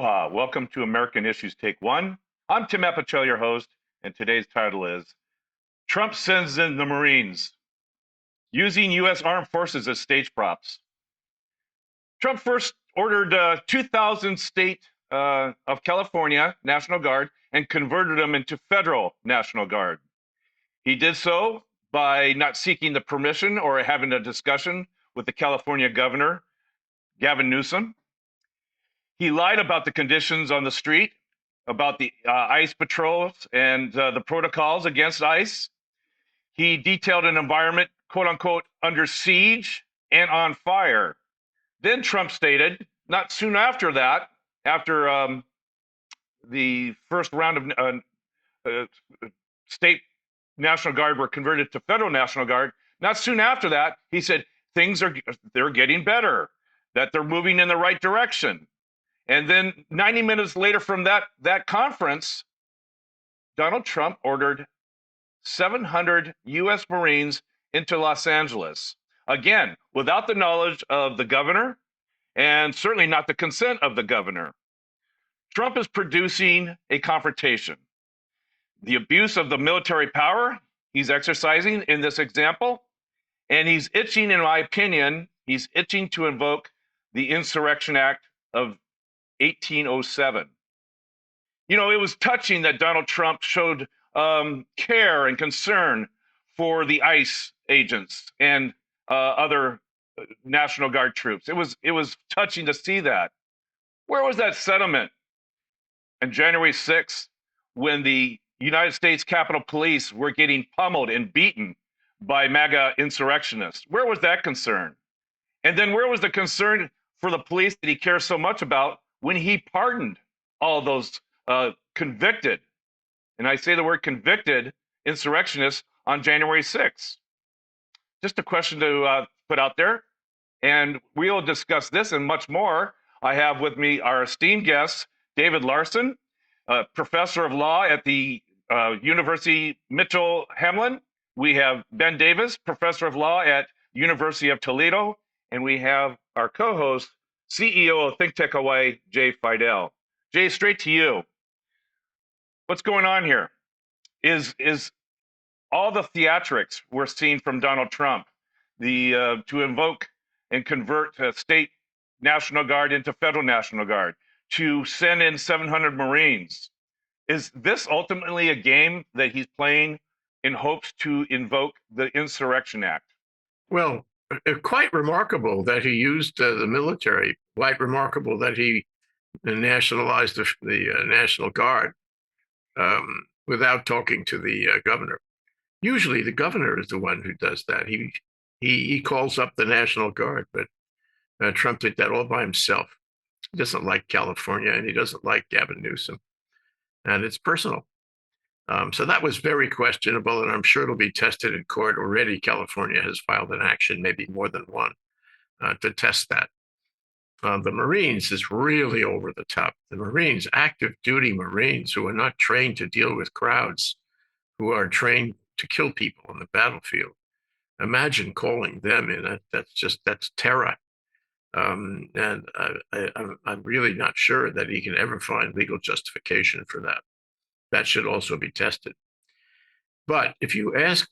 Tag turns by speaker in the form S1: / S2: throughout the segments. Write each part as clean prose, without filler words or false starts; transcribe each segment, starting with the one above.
S1: Aloha, welcome to American Issues Take One. I'm Tim Apicella, your host, and today's title is Trump Sends in the Marines, Using U.S. Armed Forces as Stage Props. Trump first ordered 2,000 state of California National Guard and converted them into federal National Guard. He did so by not seeking the permission or having a discussion with the California governor, Gavin Newsom. He lied about the conditions on the street, about the ICE patrols and the protocols against ICE. He detailed an environment, quote unquote, under siege and on fire. Then Trump stated, not soon after that, after the first round of state National Guard were converted to federal National Guard, not soon after that, he said they're getting better, that they're moving in the right direction. And then 90 minutes later from that conference, Donald Trump ordered 700 U.S. Marines into Los Angeles. Again, without the knowledge of the governor and certainly not the consent of the governor. Trump is producing a confrontation. The abuse of the military power he's exercising in this example, and he's itching, in my opinion, he's itching to invoke the Insurrection Act of 1807. You know, it was touching that Donald Trump showed care and concern for the ICE agents and other National Guard troops. It was touching to see that. Where was that sentiment on January 6th when the United States Capitol Police were getting pummeled and beaten by MAGA insurrectionists? Where was that concern? And then where was the concern for the police that he cares so much about when he pardoned all those convicted, and I say the word convicted, insurrectionists on January 6th? Just a question to put out there. And we'll discuss this and much more. I have with me our esteemed guest, David Larson, professor of law at the University Mitchell-Hamlin. We have Ben Davis, professor of law at University of Toledo. And we have our co-host, CEO of ThinkTech Hawaii, Jay Fidel. Jay, straight to you. What's going on here? Is all the theatrics we're seeing from Donald Trump, to invoke and convert state National Guard into federal National Guard, to send in 700 Marines, is this ultimately a game that he's playing in hopes to invoke the Insurrection Act?
S2: Well, quite remarkable that he used the military, quite remarkable that he nationalized the National Guard without talking to the governor. Usually the governor is the one who does that. He calls up the National Guard, but Trump did that all by himself. He doesn't like California, and he doesn't like Gavin Newsom, and it's personal. So that was very questionable, and I'm sure it'll be tested in court. Already, California has filed an action, maybe more than one, to test that. The Marines is really over the top. The Marines, active duty Marines who are not trained to deal with crowds, who are trained to kill people on the battlefield. Imagine calling them in. That's terror. And I'm really not sure that he can ever find legal justification for that. That should also be tested. But if you ask,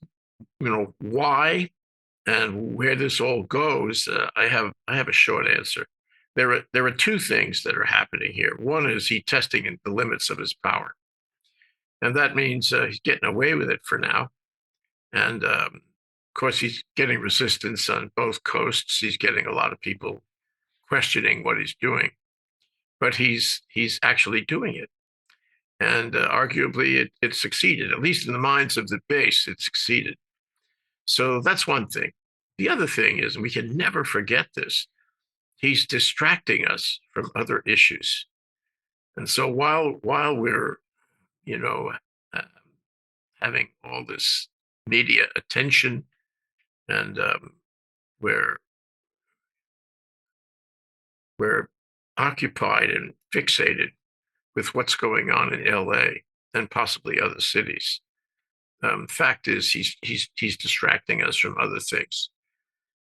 S2: why and where this all goes, I have a short answer. There are two things that are happening here. One is he testing the limits of his power, and that means he's getting away with it for now. And of course, he's getting resistance on both coasts. He's getting a lot of people questioning what he's doing, but he's actually doing it. And arguably, it succeeded, at least in the minds of the base, it succeeded. So that's one thing. The other thing is, and we can never forget this, he's distracting us from other issues. And so while we're, having all this media attention, and we're occupied and fixated with what's going on in LA and possibly other cities. Fact is, he's distracting us from other things.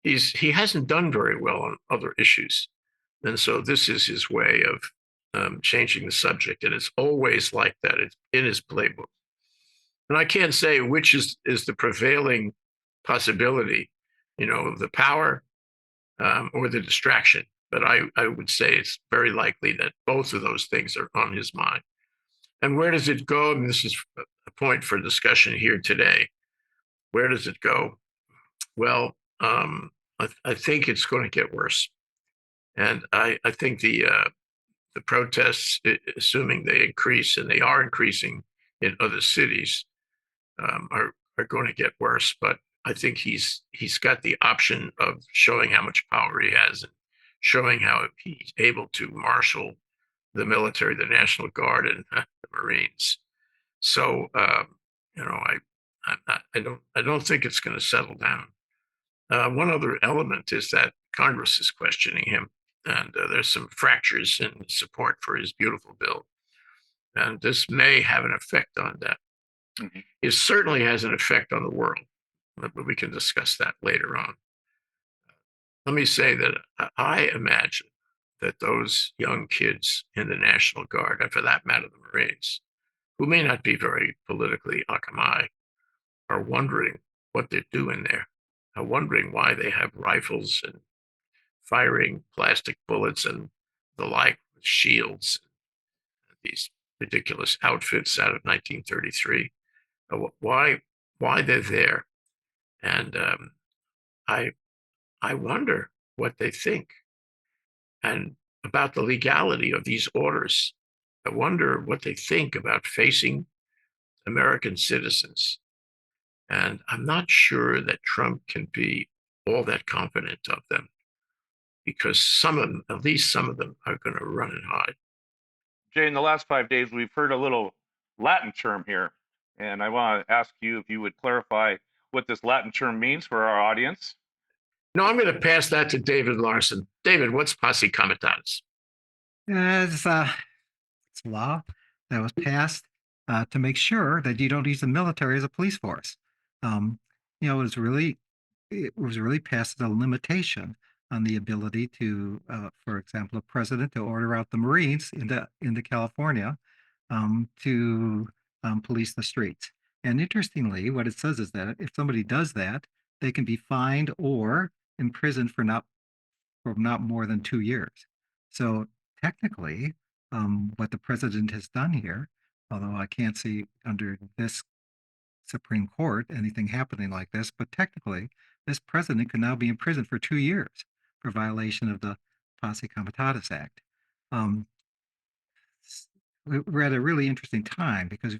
S2: He hasn't done very well on other issues, and so this is his way of changing the subject, and it's always like that. It's in his playbook, and I can't say which is the prevailing possibility, the power or the distraction. But I would say it's very likely that both of those things are on his mind. And where does it go? And this is a point for discussion here today. Where does it go? Well, I think it's going to get worse. And I think the protests, assuming they increase, and they are increasing in other cities, are going to get worse. But I think he's got the option of showing how much power he has and showing how he's able to marshal the military, the National Guard, and the Marines. So I don't think it's going to settle down. One other element is that Congress is questioning him, and there's some fractures in support for his beautiful bill, and this may have an effect on that.
S1: Mm-hmm.
S2: It certainly has an effect on the world, but we can discuss that later on. Let me say that I imagine that those young kids in the National Guard, and for that matter, the Marines, who may not be very politically akamai, are wondering what they're doing there, are wondering why they have rifles and firing plastic bullets and the like, with shields, these ridiculous outfits out of 1933. Why they're there, and I wonder what they think, and about the legality of these orders. I wonder what they think about facing American citizens. And I'm not sure that Trump can be all that confident of them, because some of them, at least some of them, are going to run and hide.
S1: Jay, in the last 5 days, we've heard a little Latin term here, and I want to ask you if you would clarify what this Latin term means for our audience.
S2: No, I'm going to pass that to David Larson. David, what's posse comitatus?
S3: It's law that was passed to make sure that you don't use the military as a police force. It was really passed as a limitation on the ability to, for example, a president to order out the Marines into California to police the streets. And interestingly, what it says is that if somebody does that, they can be fined or imprisoned for not more than 2 years. So technically, what the president has done here, although I can't see under this Supreme Court anything happening like this, but technically, this president can now be in prison for 2 years for violation of the Posse Comitatus Act. We're at a really interesting time because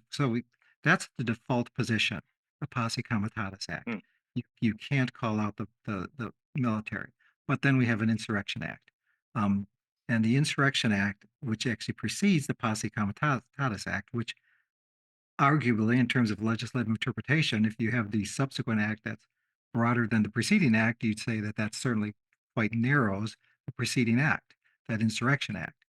S3: that's the default position, the Posse Comitatus Act.
S1: Mm.
S3: You can't call out the military, but then we have an Insurrection Act. And the Insurrection Act, which actually precedes the Posse Comitatus Act, which arguably, in terms of legislative interpretation, if you have the subsequent act that's broader than the preceding act, you'd say that that certainly quite narrows the preceding act, that Insurrection Act.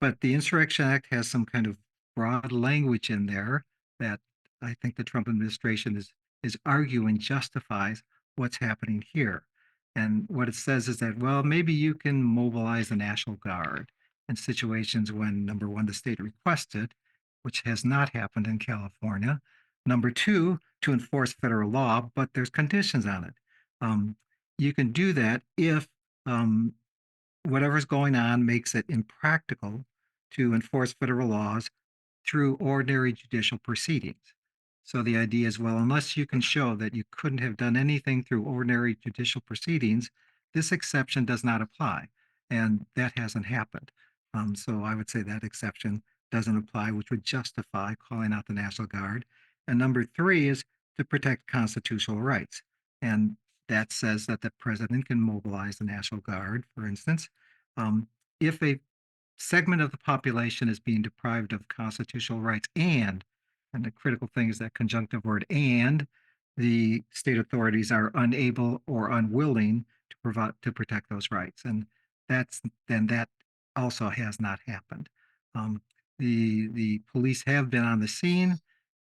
S3: But the Insurrection Act has some kind of broad language in there that I think the Trump administration is arguing justifies what's happening here. And what it says is that, well, maybe you can mobilize the National Guard in situations when, number one, the state requested, which has not happened in California. Number two, to enforce federal law, but there's conditions on it. You can do that if whatever's going on makes it impractical to enforce federal laws through ordinary judicial proceedings. So the idea is, well, unless you can show that you couldn't have done anything through ordinary judicial proceedings, this exception does not apply. And that hasn't happened. So I would say that exception doesn't apply, which would justify calling out the National Guard. And number three is to protect constitutional rights. And that says that the president can mobilize the National Guard, for instance, if a segment of the population is being deprived of constitutional rights, and the critical thing is that conjunctive word, and the state authorities are unable or unwilling to protect those rights. And that also has not happened. The police have been on the scene.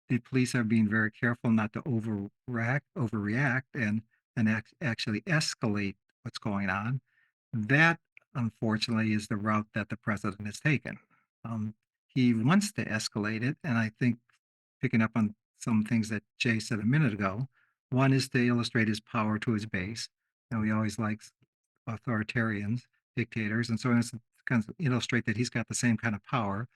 S3: The police are being very careful not to overreact and actually escalate what's going on. That unfortunately, is the route that the president has taken. He wants to escalate it, and I think picking up on some things that Jay said a minute ago, one is to illustrate his power to his base. And he always likes authoritarians, dictators, and so it's to kind of illustrate that he's got the same kind of power,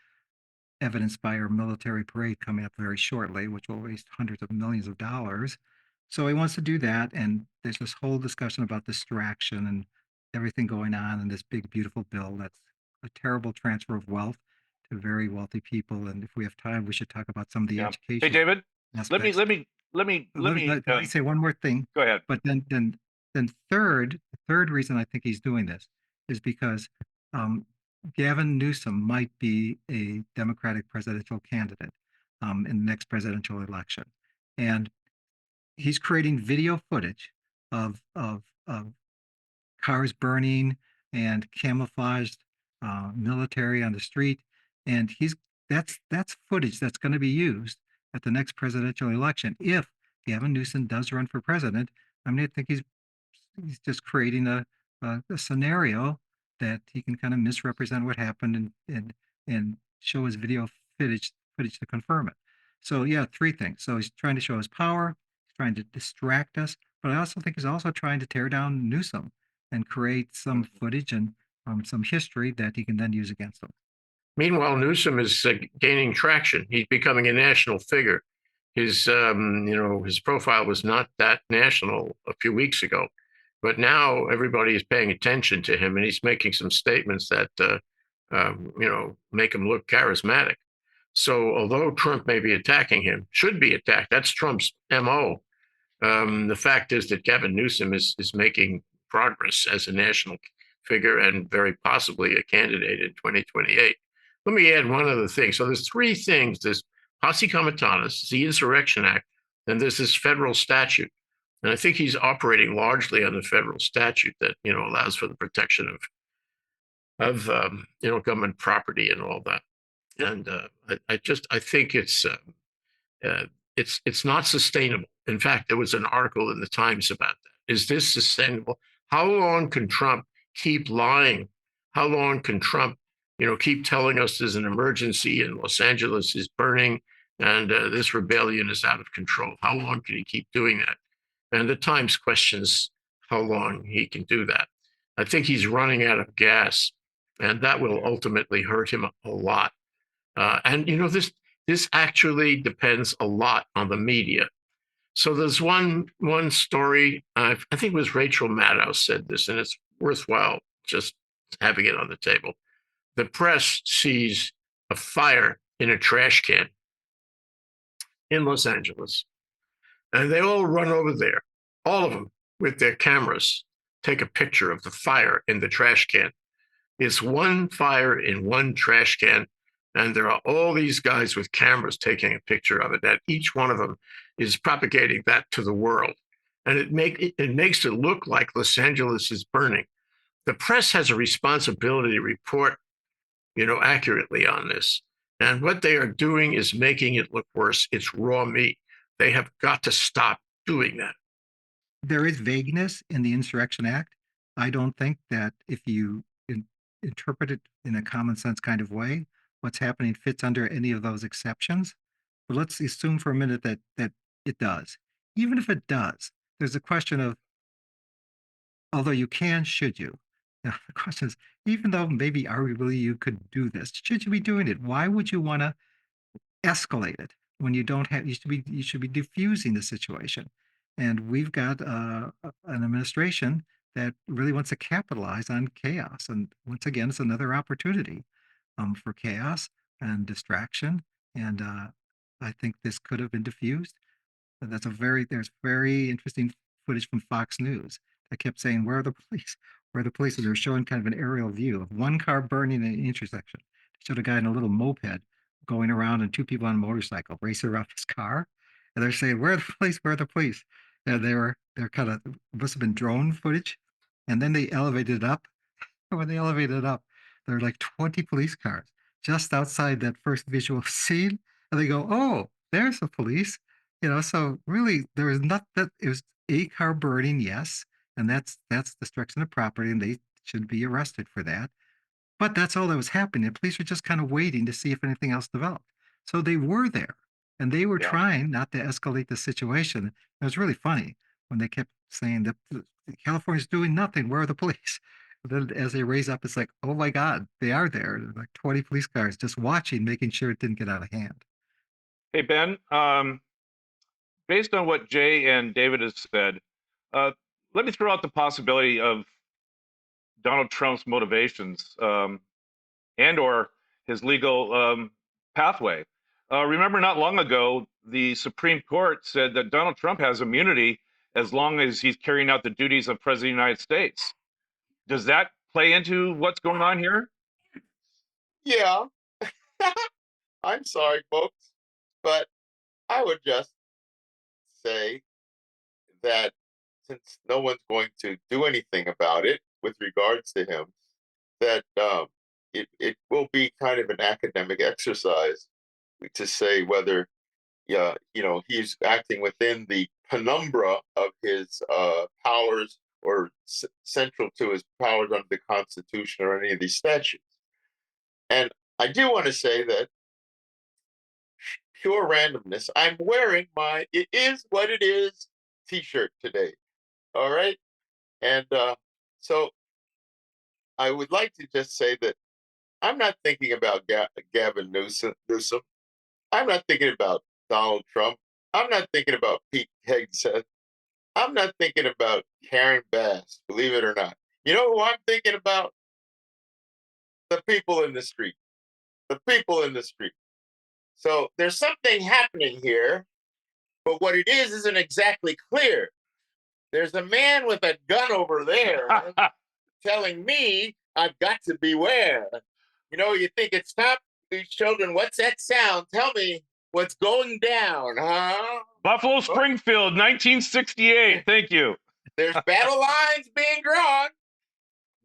S3: evidenced by our military parade coming up very shortly, which will waste hundreds of millions of dollars. So he wants to do that, and there's this whole discussion about distraction and everything going on in this big, beautiful bill that's a terrible transfer of wealth to very wealthy people. And if we have time, we should talk about some of the
S1: Yeah. Hey,
S3: education
S1: David,
S3: aspects.
S1: let me
S3: Let me say one more thing.
S1: go ahead.
S3: But then the third reason I think he's doing this is because Gavin Newsom might be a Democratic presidential candidate in the next presidential election, and he's creating video footage of cars burning and camouflaged military on the street, and that's footage that's going to be used at the next presidential election if Gavin Newsom does run for president. I mean, I think he's just creating a scenario that he can kind of misrepresent what happened and show his video footage to confirm it. So yeah, three things. So he's trying to show his power, he's trying to distract us, but I also think he's also trying to tear down Newsom and create some footage and some history that he can then use against him.
S2: Meanwhile, Newsom is gaining traction. He's becoming a national figure. His profile was not that national a few weeks ago, but now everybody is paying attention to him, and he's making some statements that make him look charismatic. So although Trump may be attacking him, should be attacked. That's Trump's MO. The fact is that Gavin Newsom is making progress as a national figure and very possibly a candidate in 2028. Let me add one other thing. So there's three things: there's posse comitatus, the Insurrection Act, and there's this federal statute. And I think he's operating largely on the federal statute that allows for the protection of government property and all that. And I think it's not sustainable. In fact, there was an article in the Times about that. Is this sustainable? How long can Trump keep lying? How long can Trump, keep telling us there's an emergency and Los Angeles is burning and this rebellion is out of control? How long can he keep doing that? And the Times questions how long he can do that. I think he's running out of gas, and that will ultimately hurt him a lot. And this actually depends a lot on the media. So there's one story, I think it was Rachel Maddow said this, and it's worthwhile just having it on the table. The press sees a fire in a trash can in Los Angeles, and they all run over there, all of them with their cameras, take a picture of the fire in the trash can. It's one fire in one trash can, and there are all these guys with cameras taking a picture of it, that each one of them is propagating that to the world. And it makes it look like Los Angeles is burning. The press has a responsibility to report, accurately on this. And what they are doing is making it look worse. It's raw meat. They have got to stop doing that.
S3: There is vagueness in the Insurrection Act. I don't think that if you interpret it in a common sense kind of way, what's happening fits under any of those exceptions. But let's assume for a minute that it does. Even if it does, there's a question of, although you can, should you? Now, the question is, even though maybe arguably you could do this, should you be doing it? Why would you want to escalate it when you don't have? You should be diffusing the situation. And we've got an administration that really wants to capitalize on chaos. And once again, it's another opportunity for chaos and distraction. And I think this could have been diffused. There's very interesting footage from Fox News that kept saying, "Where are the police? Where are the police?" And they're showing kind of an aerial view of one car burning in an intersection. They showed a guy in a little moped going around and two people on a motorcycle racing around his car. And they're saying, "Where are the police? Where are the police?" And they're kind of, must have been drone footage. And then they elevated it up. When they elevated it up, there were like 20 police cars just outside that first visual scene. And they go, "Oh, there's the police." So really there was not that. It was a car burning, yes. And that's destruction of property. And they should be arrested for that. But that's all that was happening. The police were just kind of waiting to see if anything else developed. So they were there and they were
S1: Yeah.
S3: trying not to escalate the situation. It was really funny when they kept saying that California's doing nothing. Where are the police? Then as they raise up, it's like, oh my God, they are there. There's like 20 police cars just watching, making sure it didn't get out of hand.
S1: Hey, Ben, based on what Jay and David has said, let me throw out the possibility of Donald Trump's motivations and or his legal pathway. Remember, not long ago, the Supreme Court said that Donald Trump has immunity as long as he's carrying out the duties of President of the United States. Does that play into what's going on here?
S4: Yeah. I'm sorry, folks, but I would just say that since no one's going to do anything about it with regards to him, that it will be kind of an academic exercise to say whether, yeah, he's acting within the penumbra of his powers or central to his powers under the Constitution or any of these statutes. And I do want to say that pure randomness. I'm wearing my "It Is What It Is" T-shirt today. All right, and so I would like to just say that I'm not thinking about Gavin Newsom. I'm not thinking about Donald Trump. I'm not thinking about Pete Hegseth. I'm not thinking about Karen Bass. Believe it or not, you know who I'm thinking about? The people in the street. The people in the street. So there's something happening here, but what it is isn't exactly clear. There's a man with a gun over there telling me I've got to beware. You think it's top? These children, what's that sound? Tell me what's going down, huh?
S1: Buffalo Springfield, 1968. Thank you.
S4: There's battle lines being drawn.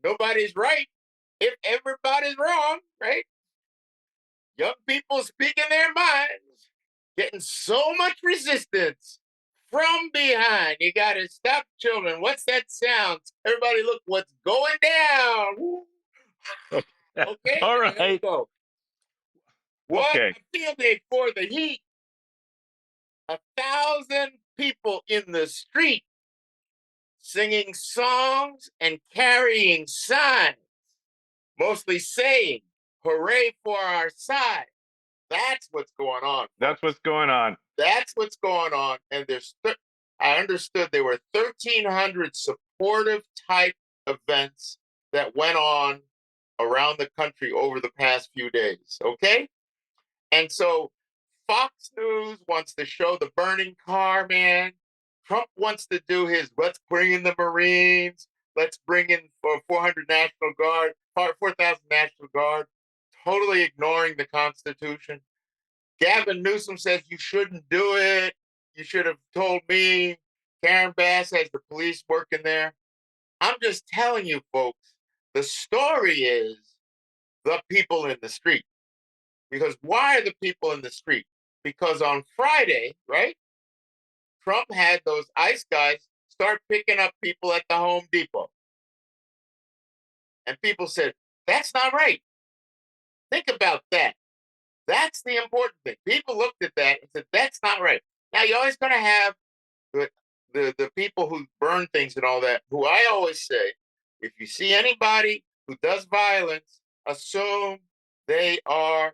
S4: Nobody's right if everybody's wrong, right? Young people speaking their minds, getting so much resistance from behind. You got to stop, children. What's that sound? Everybody, look what's going down. Okay,
S1: All
S4: here we
S1: right.
S4: go. What
S1: Okay.
S4: a field day for the heat. 1,000 people in the street singing songs and carrying signs, mostly saying, "Hooray for our side." That's what's going on.
S1: That's what's going on.
S4: That's what's going on. And I understood there were 1,300 supportive type events that went on around the country over the past few days. Okay. And so Fox News wants to show the burning car, man. Trump wants to do his let's bring in the Marines, let's bring in 400 National Guard, 4,000 National Guard, totally ignoring the Constitution. Gavin Newsom says you shouldn't do it. You should have told me. Karen Bass has the police working there. I'm just telling you, folks, the story is the people in the street. Because why are the people in the street? Because on Friday, right, Trump had those ICE guys start picking up people at the Home Depot. And people said, that's not right. Think about that. That's the important thing. People looked at that and said, that's not right. Now, you're always going to have the people who burn things and all that, who I always say, if you see anybody who does violence, assume they are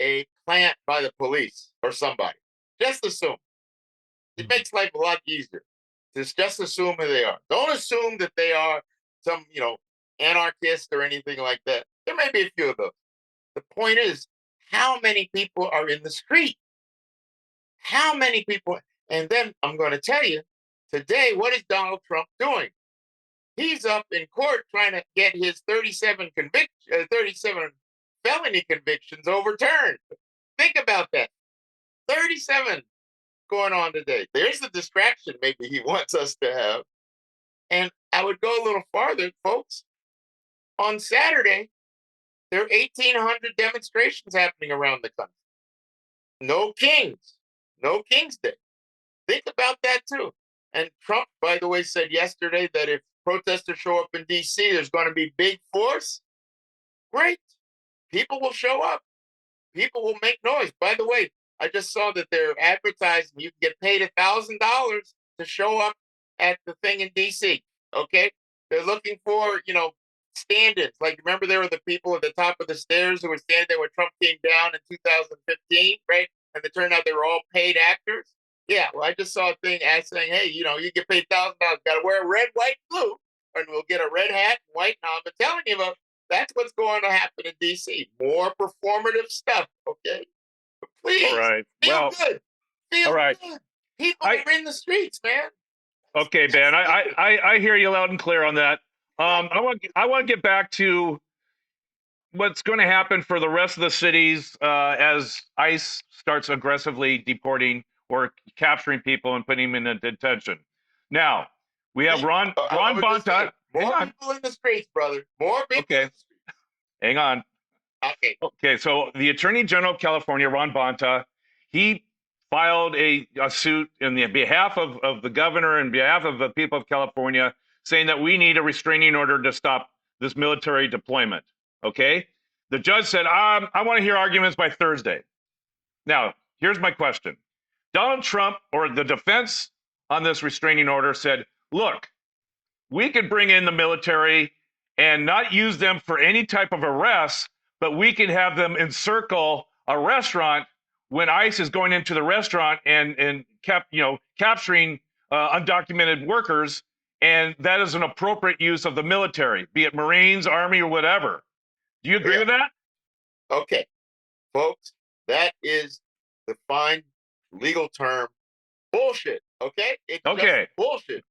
S4: a plant by the police or somebody. Just assume. It makes life a lot easier. Just assume who they are. Don't assume that they are some, anarchist or anything like that. There may be a few of those. The point is, how many people are in the street? How many people? And then I'm going to tell you, today, what is Donald Trump doing? He's up in court trying to get his 37 felony convictions overturned. Think about that. 37 going on today. There's the distraction maybe he wants us to have. And I would go a little farther, folks. On Saturday, there are 1,800 demonstrations happening around the country. No Kings. No King's Day. Think about that too. And Trump, by the way, said yesterday that if protesters show up in DC, there's going to be big force. Great. People will show up. People will make noise. By the way, I just saw that they're advertising you can get paid $1,000 to show up at the thing in DC. Okay. They're looking for, stand-ins. Like, remember there were the people at the top of the stairs who were standing there when Trump came down in 2015, right? And it turned out they were all paid actors. Yeah, well, I just saw a thing saying, hey, you get paid $1,000, got to wear red, white, blue, and we'll get a red hat and white. Now, I'm telling you, that's what's going to happen in D.C. More performative stuff, okay? But please,
S1: All right.
S4: feel
S1: Well,
S4: good. Feel
S1: all right.
S4: good. People are in the streets, man.
S1: Okay, Ben, I hear you loud and clear on that. I want to get back to what's going to happen for the rest of the cities as ICE starts aggressively deporting or capturing people and putting them in detention. Now, we have Ron Bonta.
S4: More people in the streets, brother. More people in the streets.
S1: Hang on. Okay, so the Attorney General of California, Ron Bonta, he filed a suit in the behalf of the governor and behalf of the people of California, saying that we need a restraining order to stop this military deployment. Okay? The judge said, I want to hear arguments by Thursday. Now, here's my question. Donald Trump, or the defense on this restraining order, said, look, we could bring in the military and not use them for any type of arrest, but we could have them encircle a restaurant when ICE is going into the restaurant and capturing undocumented workers, and that is an appropriate use of the military, be it Marines, Army, or whatever. Do you agree with that?
S4: Okay, folks, that is the fine legal term bullshit. Okay, it's just bullshit.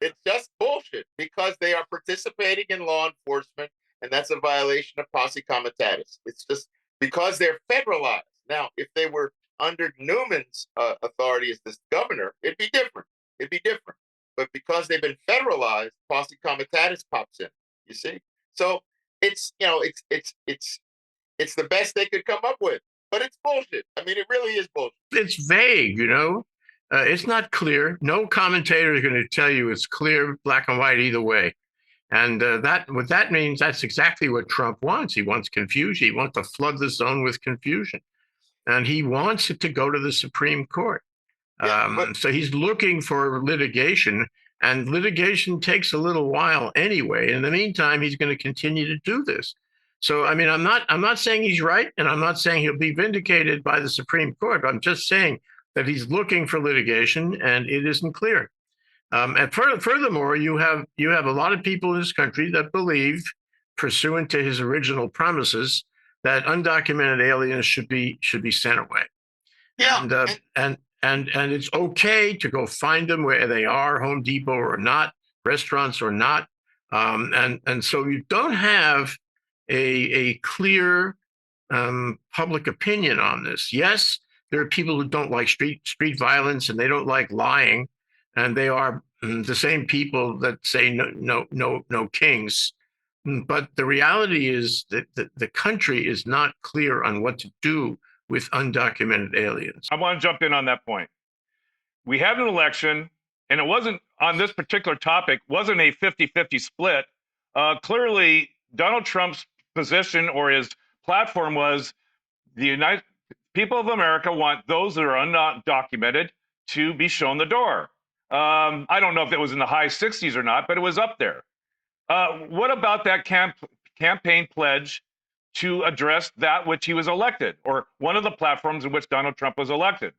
S4: It's just bullshit because they are participating in law enforcement, and that's a violation of posse comitatus. It's just because they're federalized. Now, if they were under Newman's authority as this governor, it'd be different. But because they've been federalized, posse comitatus pops in. You see, so it's the best they could come up with, but it's bullshit. I mean, it really is bullshit.
S2: It's vague, it's not clear. No commentator is going to tell you it's clear, black and white either way. And what that means, that's exactly what Trump wants. He wants confusion. He wants to flood the zone with confusion. And he wants it to go to the Supreme Court. So he's looking for litigation, and litigation takes a little while anyway. In the meantime, he's going to continue to do this. So, I mean, I'm not saying he's right, and I'm not saying he'll be vindicated by the Supreme Court. I'm just saying that he's looking for litigation, and it isn't clear. And furthermore, you have a lot of people in this country that believe, pursuant to his original promises, that undocumented aliens should be sent away.
S4: Yeah,
S2: and it's okay to go find them where they are, Home Depot or not, restaurants or not, and so you don't have a clear public opinion on this. Yes, there are people who don't like street violence, and they don't like lying, and they are the same people that say no kings. But the reality is that the country is not clear on what to do with undocumented aliens.
S1: I want to jump in on that point. We had an election, and it wasn't on this particular topic, wasn't a 50-50 split. Clearly, Donald Trump's position or his platform was the United people of America want those that are undocumented to be shown the door. I don't know if it was in the high 60s or not, but it was up there. What about that campaign pledge to address that which he was elected, or one of the platforms in which Donald Trump was elected?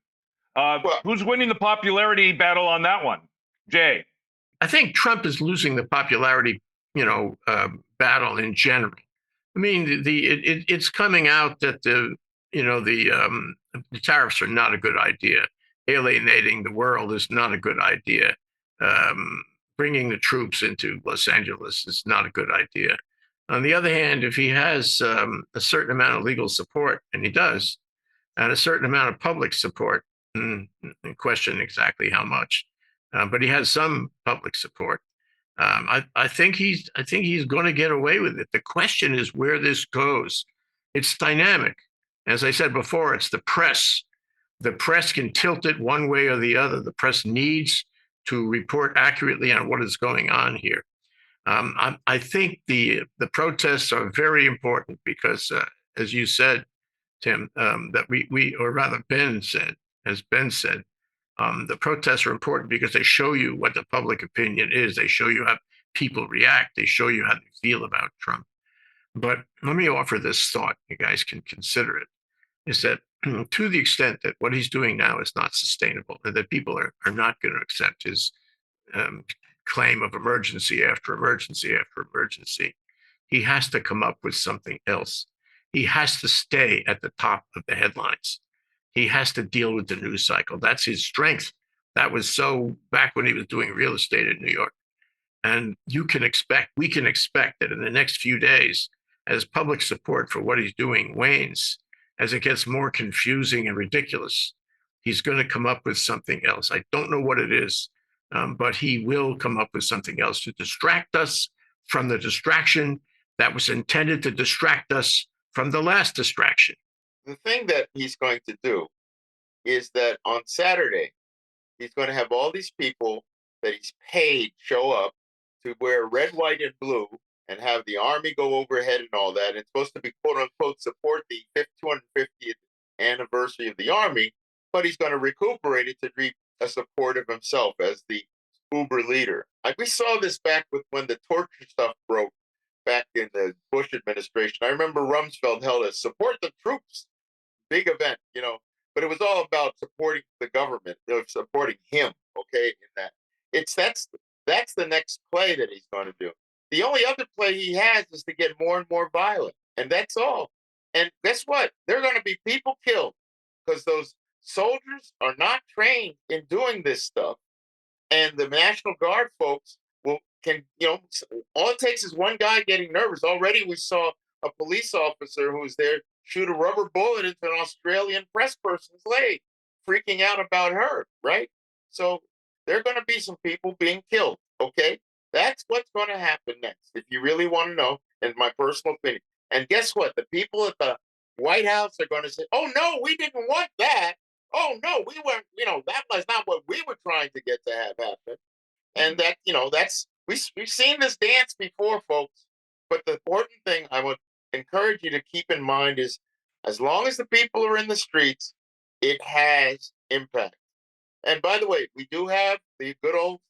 S1: Who's winning the popularity battle on that one? Jay?
S2: I think Trump is losing the popularity, battle in general. I mean, it's coming out that the tariffs are not a good idea. Alienating the world is not a good idea. Bringing the troops into Los Angeles is not a good idea. On the other hand, if he has a certain amount of legal support, and he does, and a certain amount of public support, question exactly how much, but he has some public support. I think he's going to get away with it. The question is where this goes. It's dynamic. As I said before, it's the press. The press can tilt it one way or the other. The press needs to report accurately on what is going on here. I think the protests are very important because, as you said, Tim, that or rather Ben said, as Ben said, the protests are important because they show you what the public opinion is. They show you how people react. They show you how they feel about Trump. But let me offer this thought. You guys can consider it. Is that to the extent that what he's doing now is not sustainable and that people are not going to accept his um, claim of emergency after emergency after emergency, he has to come up with something else. He has to stay at the top of the headlines. He has to deal with the news cycle. That's his strength. That was so back when he was doing real estate in New York. And we can expect that in the next few days, as public support for what he's doing wanes, as it gets more confusing and ridiculous, he's going to come up with something else. I don't know what it is, but he will come up with something else to distract us from the distraction that was intended to distract us from the last distraction.
S4: The thing that he's going to do is that on Saturday, he's going to have all these people that he's paid show up to wear red, white, and blue and have the army go overhead and all that. And it's supposed to be, quote unquote, support the 250th anniversary of the army, but he's going to recuperate it to be a support of himself as the Uber leader. Like we saw this back with when the torture stuff broke back in the Bush administration. I remember Rumsfeld held a support the troops big event, but it was all about supporting the government, supporting him. Okay, in that that's the next play that he's going to do. The only other play he has is to get more and more violent, and that's all. And guess what? There are going to be people killed because those soldiers are not trained in doing this stuff, and the National Guard folks all it takes is one guy getting nervous. Already we saw a police officer who was there shoot a rubber bullet into an Australian press person's leg, freaking out about her, right? So there are going to be some people being killed, okay? That's what's going to happen next, if you really want to know, in my personal opinion. And guess what? The people at the White House are going to say, oh, no, we didn't want that. Oh, no, we weren't, that was not what we were trying to get to have happen. And that, we've seen this dance before, folks. But the important thing I would encourage you to keep in mind is as long as the people are in the streets, it has impact. And by the way, we do have the good old,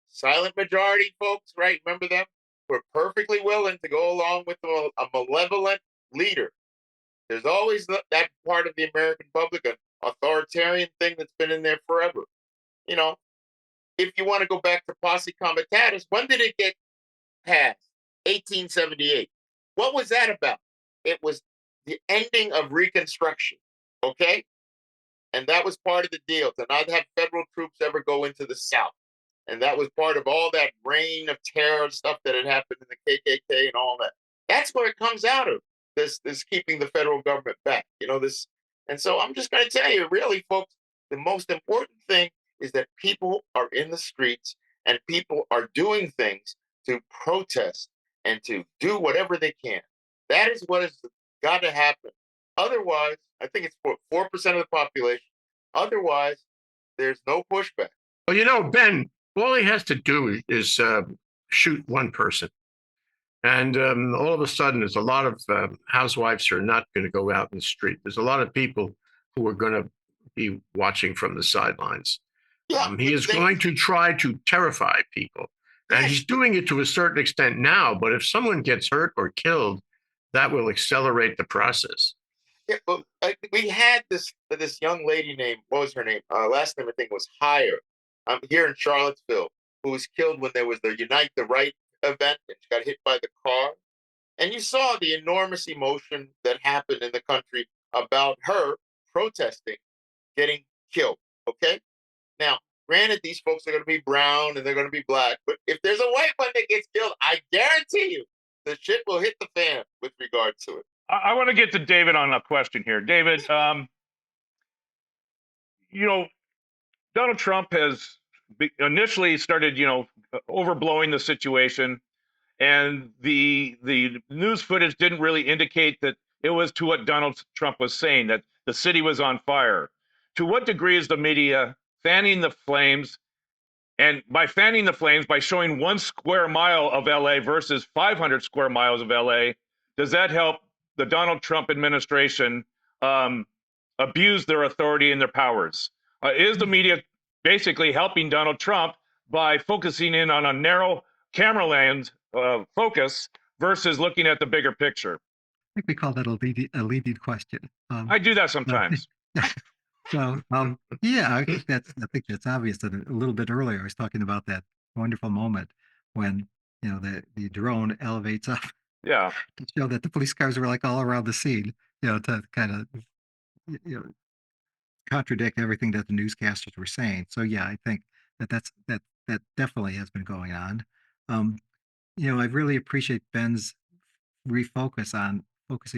S4: silent majority folks, right? Remember them? We're perfectly willing to go along with a malevolent leader. There's always that part of the American public, an authoritarian thing that's been in there forever. If you want to go back to posse comitatus, when did it get passed? 1878. What was that about? It was the ending of Reconstruction, okay? And that was part of the deal, to not have federal troops ever go into the South. And that was part of all that reign of terror stuff that had happened in the KKK and all that. That's where it comes out of, this keeping the federal government back, this. And so I'm just going to tell you, really, folks, the most important thing is that people are in the streets and people are doing things to protest and to do whatever they can. That is what has got to happen. Otherwise, I think it's 4% of the population. Otherwise, there's no pushback.
S2: Well, Ben, all he has to do is shoot one person. And all of a sudden, there's a lot of housewives who are not going to go out in the street. There's a lot of people who are going to be watching from the sidelines.
S4: Yeah,
S2: he is going to try to terrify people. And he's doing it to a certain extent now. But if someone gets hurt or killed, that will accelerate the process.
S4: Yeah, well, we had this young lady named, what was her name? Last name, I think, was Hire. Here in Charlottesville, who was killed when there was the Unite the Right event, and she got hit by the car. And you saw the enormous emotion that happened in the country about her protesting getting killed, okay? Now, granted, these folks are going to be brown and they're going to be black, but if there's a white one that gets killed, I guarantee you the shit will hit the fan with regard to it.
S1: I want to get to David on a question here. David, Donald Trump has initially started, overblowing the situation, and the news footage didn't really indicate that it was to what Donald Trump was saying, that the city was on fire. To what degree is the media fanning the flames And by fanning the flames, by showing 1 square mile of LA versus 500 square miles of LA, does that help the Donald Trump administration abuse their authority and their powers? Is the media basically helping Donald Trump by focusing in on a narrow camera lens focus versus looking at the bigger picture?
S3: I think we call that a leading question.
S1: I do that
S3: so-
S1: sometimes.
S3: So, yeah, I think that's obvious. That a little bit earlier, I was talking about that wonderful moment when the drone elevates up
S1: Yeah.
S3: to show that the police cars were like all around the scene, to kind of contradict everything that the newscasters were saying. So yeah, I think that definitely has been going on. I really appreciate Ben's focusing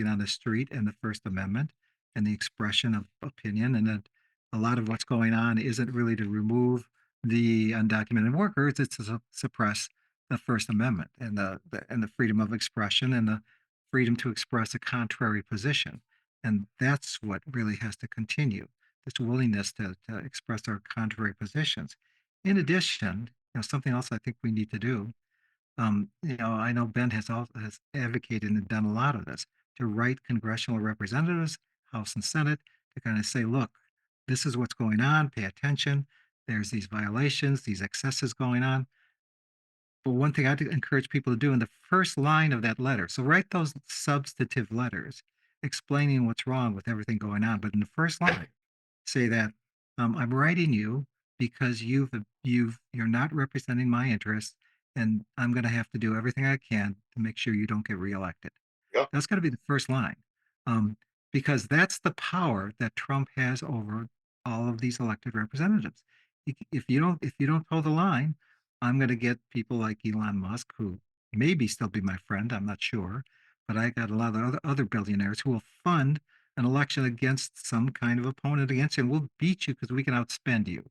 S3: on the street and the First Amendment and the expression of opinion, and that a lot of what's going on isn't really to remove the undocumented workers; it's to suppress the First Amendment and the freedom of expression and the freedom to express a contrary position. And that's what really has to continue, this willingness to express our contrary positions. In addition, something else I think we need to do, I know Ben has advocated and done a lot of this, to write congressional representatives, House and Senate, to kind of say, look, this is what's going on, pay attention. There's these violations, these excesses going on. But one thing I'd encourage people to do in the first line of that letter, so write those substantive letters explaining what's wrong with everything going on. But in the first line, say that I'm writing you because you're not representing my interests, and I'm going to have to do everything I can to make sure you don't get reelected.
S4: Yeah.
S3: That's got to be the first line, because that's the power that Trump has over all of these elected representatives. If you don't toe the line, I'm going to get people like Elon Musk, who maybe still be my friend, I'm not sure, but I got a lot of other billionaires who will fund an election against some kind of opponent against you, and we'll beat you because we can outspend you.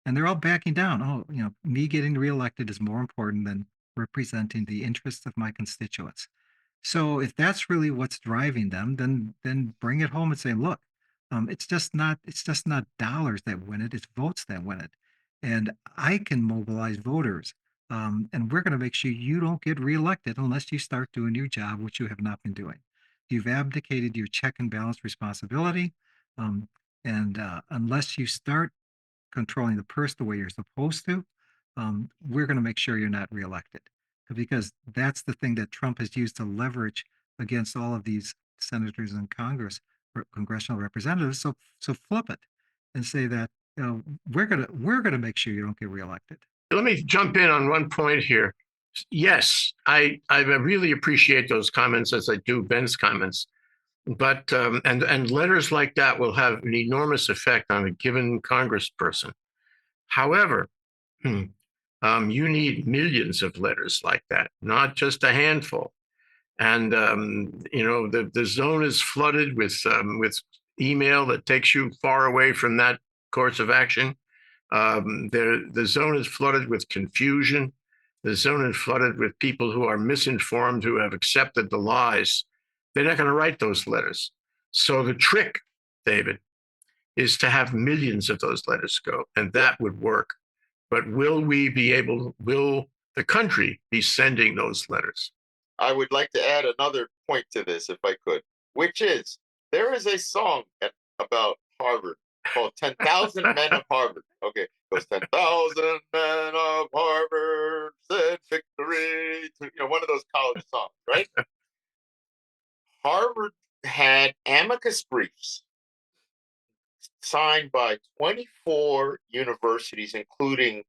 S3: And they're all backing down. Oh, me getting reelected is more important than representing the interests of my constituents. So if that's really what's driving them, then bring it home and say, look, it's just not dollars that win it, it's votes that win it. And I can mobilize voters. And we're going to make sure you don't get reelected unless you start doing your job, which you have not been doing. You've abdicated your check and balance responsibility. And unless you start controlling the purse the way you're supposed to, we're going to make sure you're not reelected. Because that's the thing that Trump has used to leverage against all of these senators in Congress or congressional representatives. So flip it and say that we're gonna make sure you don't get reelected.
S2: Let me jump in on one point here. Yes, I really appreciate those comments, as I do Ben's comments. But and letters like that will have an enormous effect on a given congressperson. However, you need millions of letters like that, not just a handful. And the zone is flooded with email that takes you far away from that course of action. The zone is flooded with confusion. The zone is flooded with people who are misinformed, who have accepted the lies. They're not going to write those letters. So the trick, David, is to have millions of those letters go, and that would work. But will the country be sending those letters?
S4: I would like to add another point to this, if I could, which is there is a song about Harvard called 10,000 Men of Harvard. Okay, those 10,000 men of Harvard said victory to, one of those college songs, right? Harvard had amicus briefs signed by 24 universities, including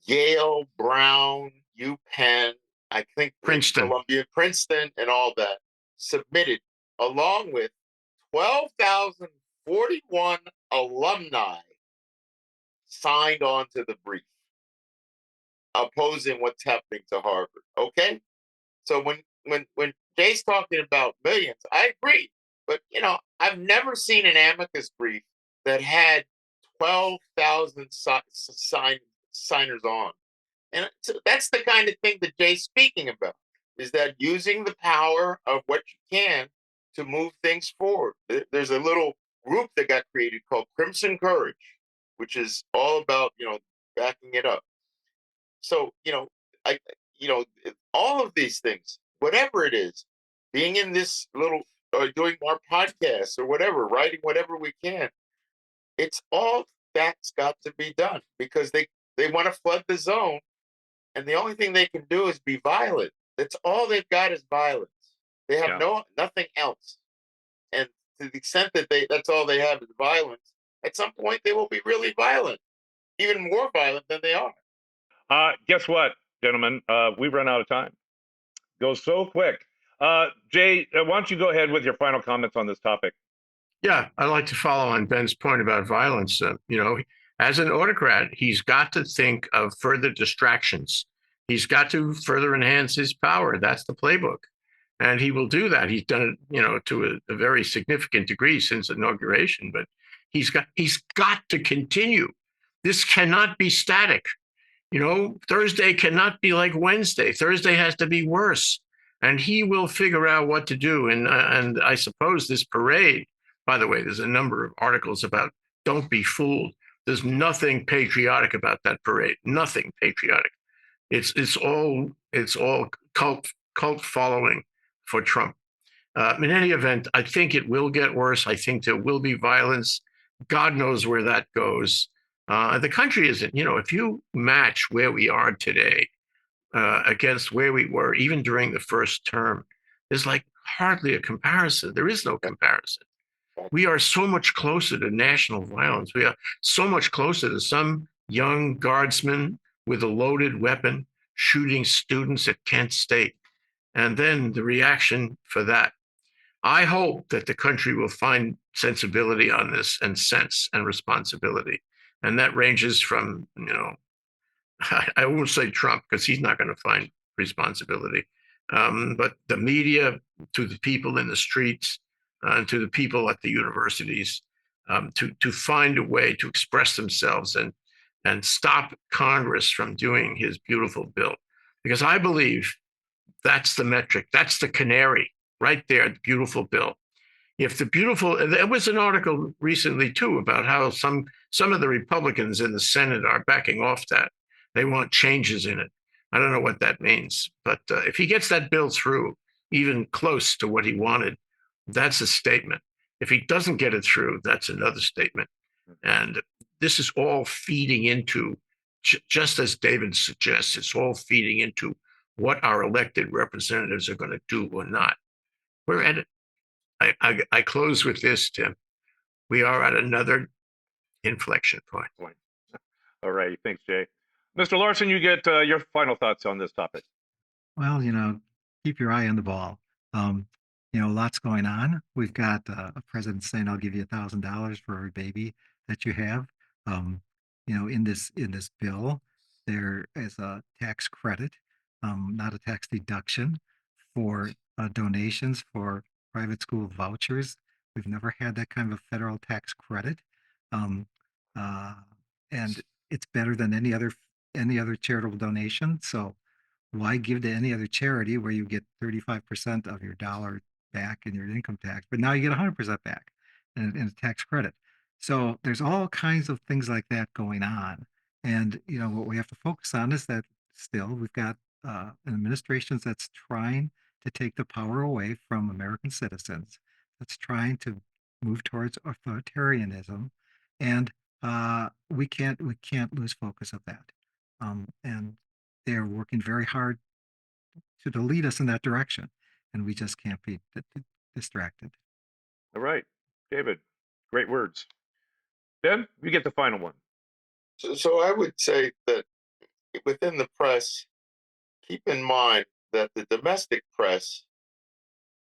S4: Yale, Brown, UPenn, I think
S2: Princeton.
S4: Columbia, Princeton, and all that, submitted along with 12,041 alumni signed on to the brief opposing what's happening to Harvard. Okay? So when Jay's talking about millions, I agree. But I've never seen an amicus brief that had 12,000 signers on. And so that's the kind of thing that Jay's speaking about, is that using the power of what you can to move things forward. There's a little group that got created called Crimson Courage, which is all about, backing it up. So, I, all of these things, whatever it is, being in this little, or doing our podcasts or whatever, writing whatever we can, it's all that's got to be done because they want to flood the zone, and the only thing they can do is be violent. That's all they've got is violence. They have
S1: Yeah.
S4: nothing else. And to the extent that that's all they have is violence, at some point they will be really violent, even more violent than they are.
S1: Guess what, gentlemen? We've run out of time. Goes so quick. Jay, why don't you go ahead with your final comments on this topic?
S2: Yeah, I'd like to follow on Ben's point about violence. As an autocrat, he's got to think of further distractions. He's got to further enhance his power. That's the playbook. And he will do that. He's done it, to a very significant degree since inauguration, but he's got to continue. This cannot be static. Thursday cannot be like Wednesday. Thursday has to be worse. And he will figure out what to do. And I suppose this parade, by the way, there's a number of articles about don't be fooled. There's nothing patriotic about that parade. Nothing patriotic. It's all cult following for Trump. In any event, I think it will get worse. I think there will be violence. God knows where that goes. The country isn't, if you match where we are today against where we were, even during the first term, there's like hardly a comparison. There is no comparison. We are so much closer to national violence. We are so much closer to some young guardsman with a loaded weapon shooting students at Kent State. And then the reaction for that. I hope that the country will find sensibility on this and sense and responsibility. And that ranges from, I won't say Trump because he's not going to find responsibility, but the media, to the people in the streets, to the people at the universities, to find a way to express themselves and stop Congress from doing his beautiful bill. Because I believe that's the metric, that's the canary right there, the beautiful bill. If the beautiful, there was an article recently too about how some of the Republicans in the Senate are backing off that. They want changes in it. I don't know what that means, but if he gets that bill through, even close to what he wanted, that's a statement. If he doesn't get it through, that's another statement. And this is all feeding into, just as David suggests, it's all feeding into what our elected representatives are going to do or not. We're at it. I close with this, Tim. We are at another inflection point.
S1: All right. Thanks, Jay. Mr. Larson, you get your final thoughts on this topic.
S3: Well, keep your eye on the ball. Lots going on. We've got a president saying, "I'll give you $1,000 for every baby that you have." In this bill, there is a tax credit, not a tax deduction, for donations for private school vouchers. We've never had that kind of a federal tax credit, um, and it's better than any other charitable donation. So why give to any other charity where you get 35% of your dollar back in your income tax, but now you get 100% back in a tax credit? So there's all kinds of things like that going on. And, what we have to focus on is that still we've got an administration that's trying to take the power away from American citizens, that's trying to move towards authoritarianism. And we can't lose focus of that. And they're working very hard to lead us in that direction, and we just can't be distracted.
S1: All right. David, great words. Ben, you get the final one.
S4: So I would say that within the press, keep in mind that the domestic press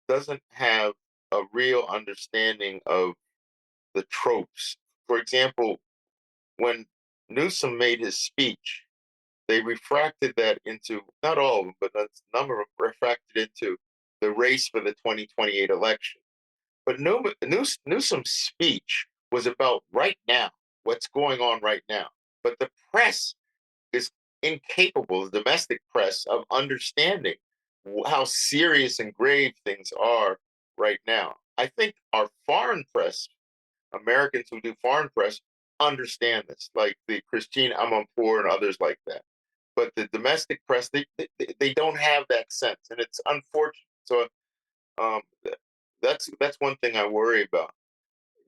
S4: doesn't have a real understanding of the tropes. For example, when Newsom made his speech, they refracted that into, not all of them, but a number of them refracted into the race for the 2028 election. But Newsom's speech was about right now, what's going on right now. But the press is incapable, the domestic press, of understanding how serious and grave things are right now. I think our foreign press, Americans who do foreign press, understand this, like the Christine Amanpour and others like that. but the domestic press, they don't have that sense, and it's unfortunate. So that's one thing I worry about.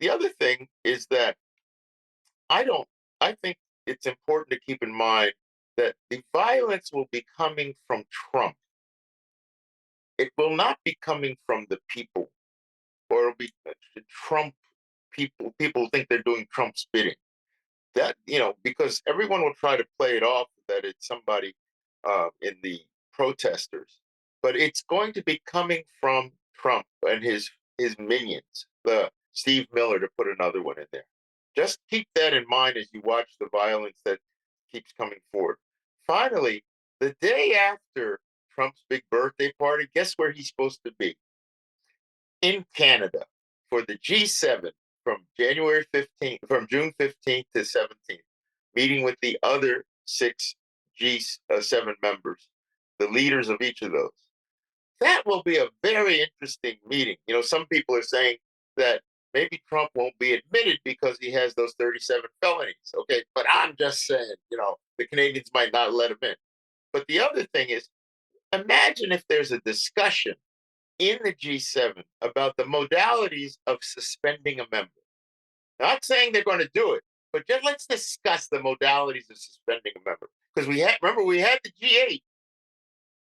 S4: The other thing is that I think it's important to keep in mind that the violence will be coming from Trump. It will not be coming from the people, or it'll be Trump people. People think they're doing Trump's bidding. That, because everyone will try to play it off that it's somebody in the protesters, but it's going to be coming from Trump and his minions, the Steve Miller, to put another one in there. Just keep that in mind as you watch the violence that keeps coming forward. Finally, the day after Trump's big birthday party, guess where he's supposed to be? In Canada for the G7 from June 15th to 17th, meeting with the other 6 G7 members, the leaders of each of those. That will be a very interesting meeting. Some people are saying that maybe Trump won't be admitted because he has those 37 felonies. Okay, but I'm just saying, the Canadians might not let him in. But the other thing is, imagine if there's a discussion in the G7 about the modalities of suspending a member. Not saying they're going to do it, but just let's discuss the modalities of suspending a member. Because we had the G8,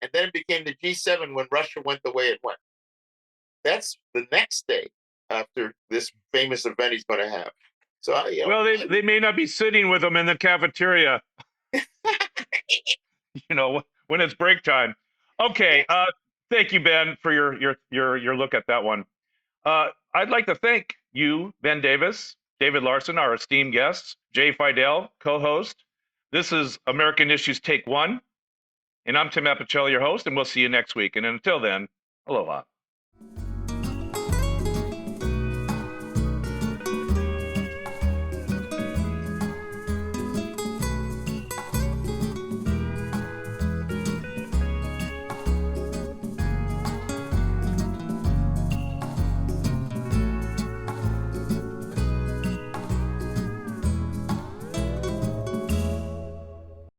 S4: and then it became the G7 when Russia went the way it went. That's the next day after this famous event he's going to have. So,
S1: well, they may not be sitting with them in the cafeteria, when it's break time. Okay. Thank you, Ben, for your look at that one. I'd like to thank you, Ben Davis, David Larson, our esteemed guests, Jay Fidel, co-host. This is American Issues Take One, and I'm Tim Apicella, your host, and we'll see you next week. And until then, aloha.